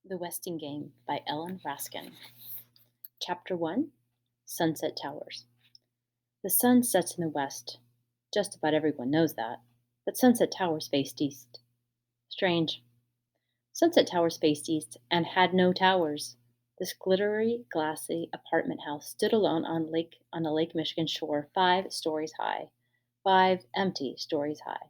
The Westing Game by Ellen Raskin. Chapter 1 Sunset Towers. The sun sets in the west. Just about everyone knows that. But Sunset Towers faced east. Strange. Sunset Towers faced east and had no towers. This glittery, glassy apartment house stood alone on a Lake Michigan shore 5 stories high. 5 empty stories high.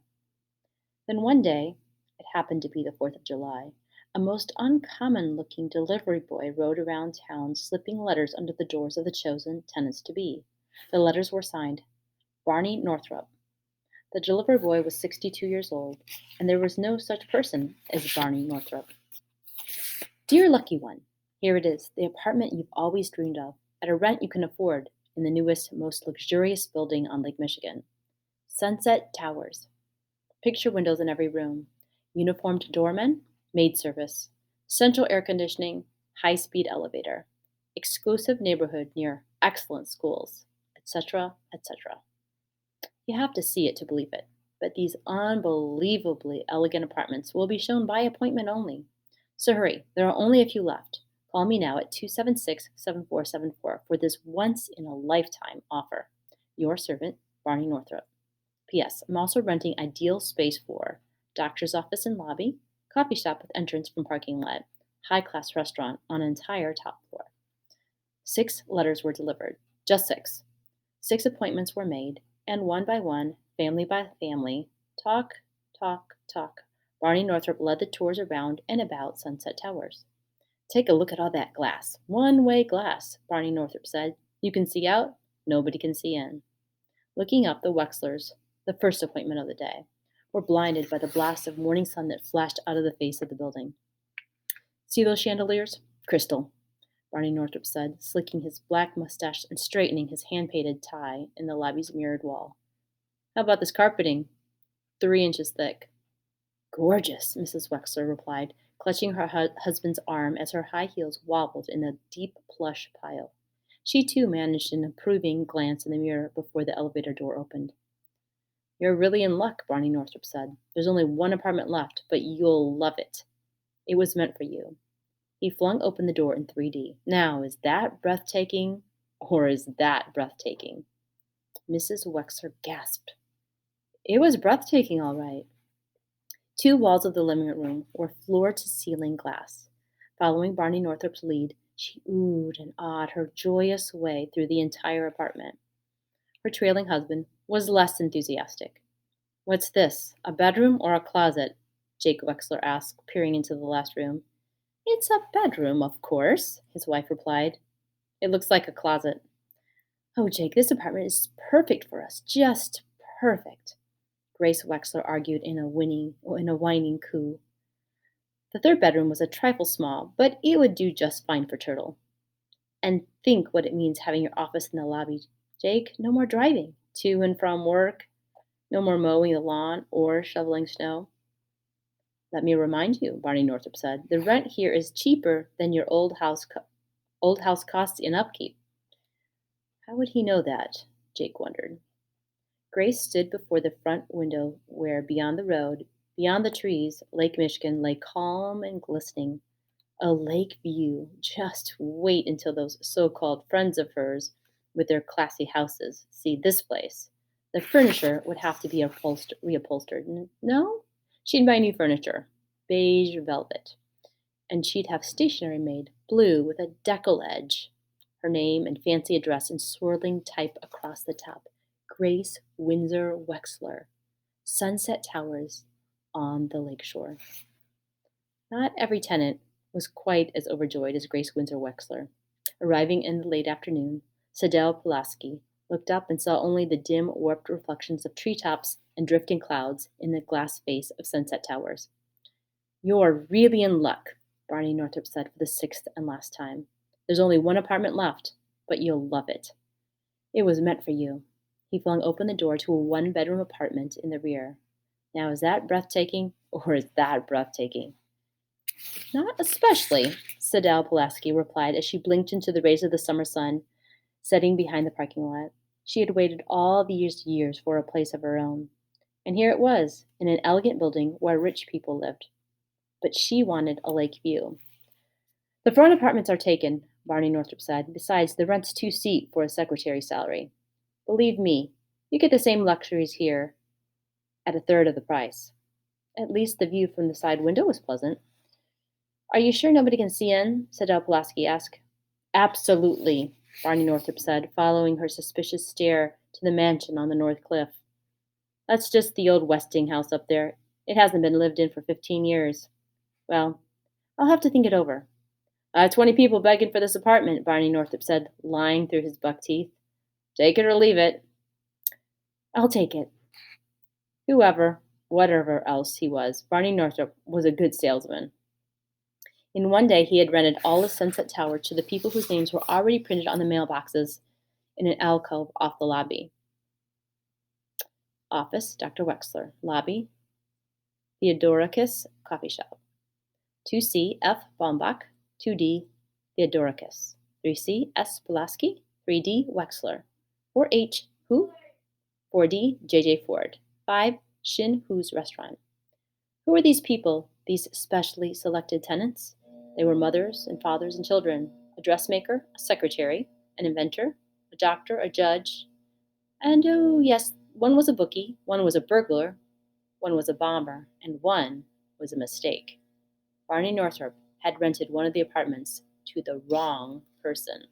Then one day, it happened to be the 4th of July, a most uncommon looking delivery boy rode around town slipping letters under the doors of the chosen tenants to be. The letters were signed Barney Northrup. The delivery boy was 62 years old, and there was no such person as Barney Northrup. Dear lucky one, here it is, the apartment you've always dreamed of, at a rent you can afford, in the newest, most luxurious building on Lake Michigan. Sunset Towers. Picture windows in every room, uniformed doormen, maid service, central air conditioning, high-speed elevator, exclusive neighborhood near excellent schools, etc., etc. You have to see it to believe it, but these unbelievably elegant apartments will be shown by appointment only. So hurry, there are only a few left. Call me now at 276-7474 for this once-in-a-lifetime offer. Your servant, Barney Northrup. P.S. I'm also renting ideal space for doctor's office and lobby, coffee shop with entrance from parking lot, high-class restaurant on an entire top floor. 6 letters were delivered. Just 6. 6 appointments were made, and one by one, family by family, talk, talk, talk, Barney Northrup led the tours around and about Sunset Towers. Take a look at all that glass. One-way glass, Barney Northrup said. You can see out, nobody can see in. Looking up, the Wexlers, the first appointment of the day, were blinded by the blast of morning sun that flashed out of the face of the building. See those chandeliers? Crystal, Barney Northrup said, slicking his black mustache and straightening his hand-painted tie in the lobby's mirrored wall. How about this carpeting? 3 inches thick. Gorgeous, Mrs. Wexler replied, clutching her husband's arm as her high heels wobbled in a deep plush pile. She too managed an approving glance in the mirror before the elevator door opened. You're really in luck, Barney Northrup said. There's only one apartment left, but you'll love it. It was meant for you. He flung open the door in 3D. Now, is that breathtaking, or is that breathtaking? Mrs. Wexler gasped. It was breathtaking, all right. 2 walls of the living room were floor-to-ceiling glass. Following Barney Northrup's lead, she oohed and awed her joyous way through the entire apartment. Her trailing husband was less enthusiastic. What's this, a bedroom or a closet? Jake Wexler asked, peering into the last room. It's a bedroom, of course, his wife replied. It looks like a closet. Oh, Jake, this apartment is perfect for us, just perfect, Grace Wexler argued in a whining coo. The third bedroom was a trifle small, but it would do just fine for Turtle. And think what it means having your office in the lobby, Jake. No more driving to and from work. No more mowing the lawn or shoveling snow. Let me remind you, Barney Northrup said, the rent here is cheaper than your old house costs in upkeep. How would he know that? Jake wondered. Grace stood before the front window where, beyond the road, beyond the trees, Lake Michigan lay calm and glistening. A lake view. Just wait until those so-called friends of hers with their classy houses see this place. The furniture would have to be reupholstered. No, she'd buy new furniture, beige velvet, and she'd have stationery made, blue with a decal edge, her name and fancy address in swirling type across the top. Grace Windsor Wexler, Sunset Towers on the lakeshore. Not every tenant was quite as overjoyed as Grace Windsor Wexler. Arriving in the late afternoon, Sadell Pulaski looked up and saw only the dim, warped reflections of treetops and drifting clouds in the glass face of Sunset Towers. You're really in luck, Barney Northrup said for the 6th and last time. There's only one apartment left, but you'll love it. It was meant for you. He flung open the door to a 1-bedroom apartment in the rear. Now, is that breathtaking, or is that breathtaking? Not especially, Sadell Pulaski replied as she blinked into the rays of the summer sun setting behind the parking lot. She had waited all these years for a place of her own. And here it was, in an elegant building where rich people lived. But she wanted a lake view. The front apartments are taken, Barney Northrop said. Besides, the rent's too steep for a secretary's salary. Believe me, you get the same luxuries here at a third of the price. At least the view from the side window was pleasant. Are you sure nobody can see in? Sadell Pulaski asked. Absolutely, Barney Northrop said, following her suspicious stare to the mansion on the North Cliff. That's just the old Westinghouse up there. It hasn't been lived in for 15 years. Well, I'll have to think it over. I have 20 people begging for this apartment, Barney Northrop said, lying through his buck teeth. Take it or leave it. I'll take it. Whoever, whatever else he was, Barney Northrop was a good salesman. In one day, he had rented all of Sunset Tower to the people whose names were already printed on the mailboxes in an alcove off the lobby. Office, Dr. Wexler. Lobby, Theodoricus Coffee Shop. 2C, F. Baumbach. 2D, Theodoricus. 3C, S. Pulaski. 3D, Wexler. 4H, who? 4D, J.J. Ford. 5, Shin Hu's Restaurant. Who were these people, these specially selected tenants? They were mothers and fathers and children, a dressmaker, a secretary, an inventor, a doctor, a judge, and oh, yes, one was a bookie, one was a burglar, one was a bomber, and one was a mistake. Barney Northrop had rented one of the apartments to the wrong person.